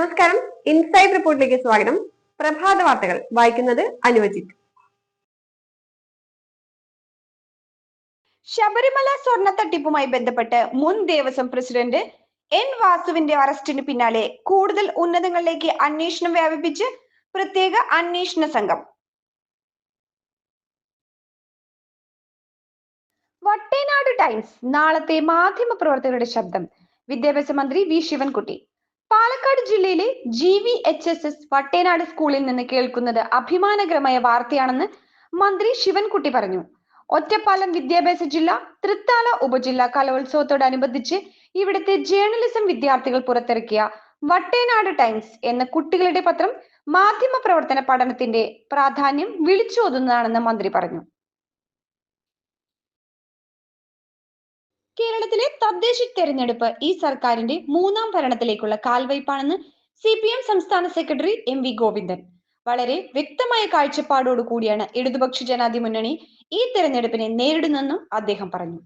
നമസ്കാരം, ഇൻസൈഡ് റിപ്പോർട്ടിലേക്ക് സ്വാഗതം. പ്രഭാത വാർത്തകൾ വായിക്കുന്നത് അനുവജിത്ത്. ശബരിമല സ്വർണ്ണ തട്ടിപ്പുമായി ബന്ധപ്പെട്ട് മുൻ ദേവസ്വം പ്രസിഡന്റ് എൻ വാസുവിന്റെ അറസ്റ്റിന് പിന്നാലെ കൂടുതൽ ഉന്നതങ്ങളിലേക്ക് അന്വേഷണം വ്യാപിപ്പിച്ച് പ്രത്യേക അന്വേഷണ സംഘം. വട്ടേനാട് ടൈംസ് നാളത്തെ മാധ്യമ പ്രവർത്തകരുടെ ശബ്ദം. വിദ്യാഭ്യാസ മന്ത്രി വി ശിവൻകുട്ടി. പാലക്കാട് ജില്ലയിലെ GVHSS വട്ടേനാട് സ്കൂളിൽ നിന്ന് കേൾക്കുന്നത് അഭിമാനകരമായ വാർത്തയാണെന്ന് മന്ത്രി ശിവൻകുട്ടി പറഞ്ഞു. ഒറ്റപ്പാലം വിദ്യാഭ്യാസ ജില്ല തൃത്താല ഉപജില്ല കലോത്സവത്തോടനുബന്ധിച്ച് ഇവിടുത്തെ ജേർണലിസം വിദ്യാർത്ഥികൾ പുറത്തിറക്കിയ വട്ടേനാട് ടൈംസ് എന്ന കുട്ടികളുടെ പത്രം മാധ്യമ പ്രവർത്തന പഠനത്തിന്റെ പ്രാധാന്യം വിളിച്ചോതുന്നതാണെന്ന് മന്ത്രി പറഞ്ഞു. കേരളത്തിലെ തദ്ദേശ തെരഞ്ഞെടുപ്പ് ഈ സർക്കാരിന്റെ മൂന്നാം ഭരണത്തിലേക്കുള്ള കാൽവയ്പാണെന്ന് CPM സംസ്ഥാന സെക്രട്ടറി MV ഗോവിന്ദൻ. വളരെ വ്യക്തമായ കാഴ്ചപ്പാടോടു കൂടിയാണ് ഇടതുപക്ഷ ജനാധിപത്യ മുന്നണി ഈ തെരഞ്ഞെടുപ്പിനെ നേരിടുന്നെന്നും അദ്ദേഹം പറഞ്ഞു.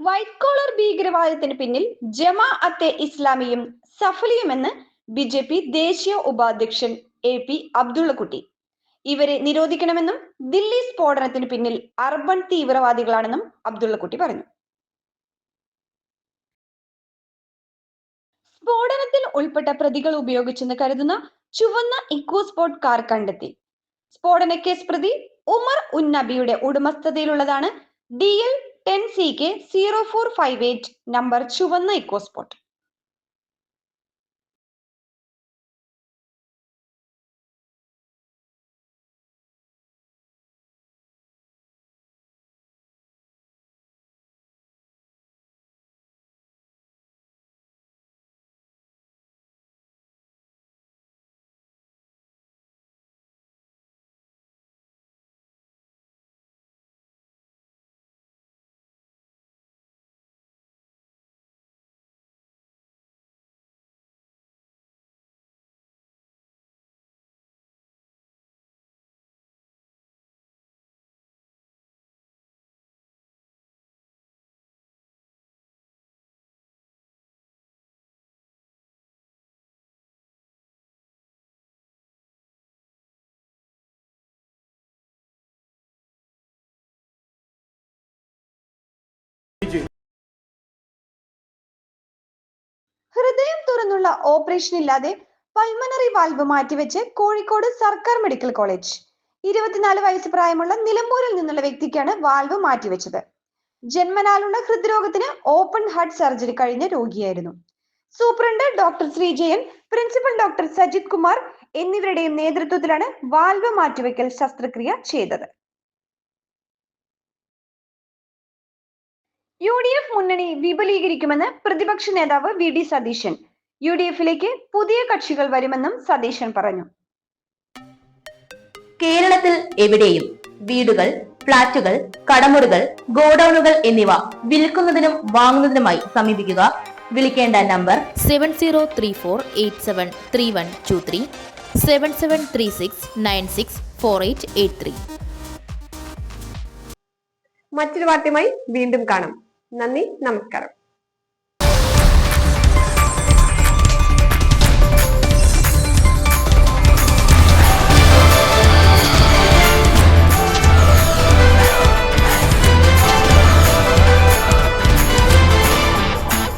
വൈറ്റ് കോളർ ഭീകരവാദത്തിന് പിന്നിൽ ജമാഅത്തെ ഇസ്ലാമിയും സഫലിയുമെന്ന് BJP ദേശീയ ഉപാധ്യക്ഷൻ AP അബ്ദുള്ളക്കുട്ടി. ഇവരെ നിരോധിക്കണമെന്നും ദില്ലി സ്ഫോടനത്തിന് പിന്നിൽ അർബൻ തീവ്രവാദികളാണെന്നും അബ്ദുള്ളക്കുട്ടി പറഞ്ഞു. സ്ഫോടനത്തിൽ ഉൾപ്പെട്ട പ്രതികൾ ഉപയോഗിച്ചെന്ന് കരുതുന്ന ചുവന്ന ഇക്കോസ്പോർട്ട് കാർ കണ്ടെത്തി. സ്ഫോടന കേസ് പ്രതി ഉമർ ഉന്നബിയുടെ ഉടമസ്ഥതയിലുള്ളതാണ് DL 10CK 0458 നമ്പർ ചുവന്ന ഇക്കോസ്പോർട്ട്. ഹൃദയം തുറന്നുള്ള ഓപ്പറേഷൻ ഇല്ലാതെ പൾമണറി വാൽവ് മാറ്റിവെച്ച് കോഴിക്കോട് സർക്കാർ മെഡിക്കൽ കോളേജ്. 24 വയസ്സ് പ്രായമുള്ള നിലമ്പൂരിൽ നിന്നുള്ള വ്യക്തിക്കാണ് വാൽവ് മാറ്റിവെച്ചത്. ജന്മനാലുള്ള ഹൃദ്രോഗത്തിന് ഓപ്പൺ ഹാർട്ട് സർജറി കഴിഞ്ഞ രോഗിയായിരുന്നു. Superintendent doctor Sreejayan, principal doctor Sajith Kumar എന്നിവരുടെയും നേതൃത്വത്തിലാണ് വാൽവ് മാറ്റിവെക്കൽ ശസ്ത്രക്രിയ ചെയ്തത്. UDF മുന്നണി വിപുലീകരിക്കുമെന്ന് പ്രതിപക്ഷ നേതാവ് VD സതീശൻ. UDFിലേക്ക് പുതിയ കക്ഷികൾ വരുമെന്നും സതീശൻ പറഞ്ഞു. കേരളത്തിൽ എവിടെയും വീടുകൾ, ഫ്ളാറ്റുകൾ, കടമുറികൾ, ഗോഡൌണുകൾ എന്നിവ വിൽക്കുന്നതിനും വാങ്ങുന്നതിനുമായി സമീപിക്കുക. വിളിക്കേണ്ട നമ്പർ 7034873123 7736964883. മറ്റൊരു വാർത്തയുമായി വീണ്ടും കാണാം. നന്ദി, നമസ്കാരം.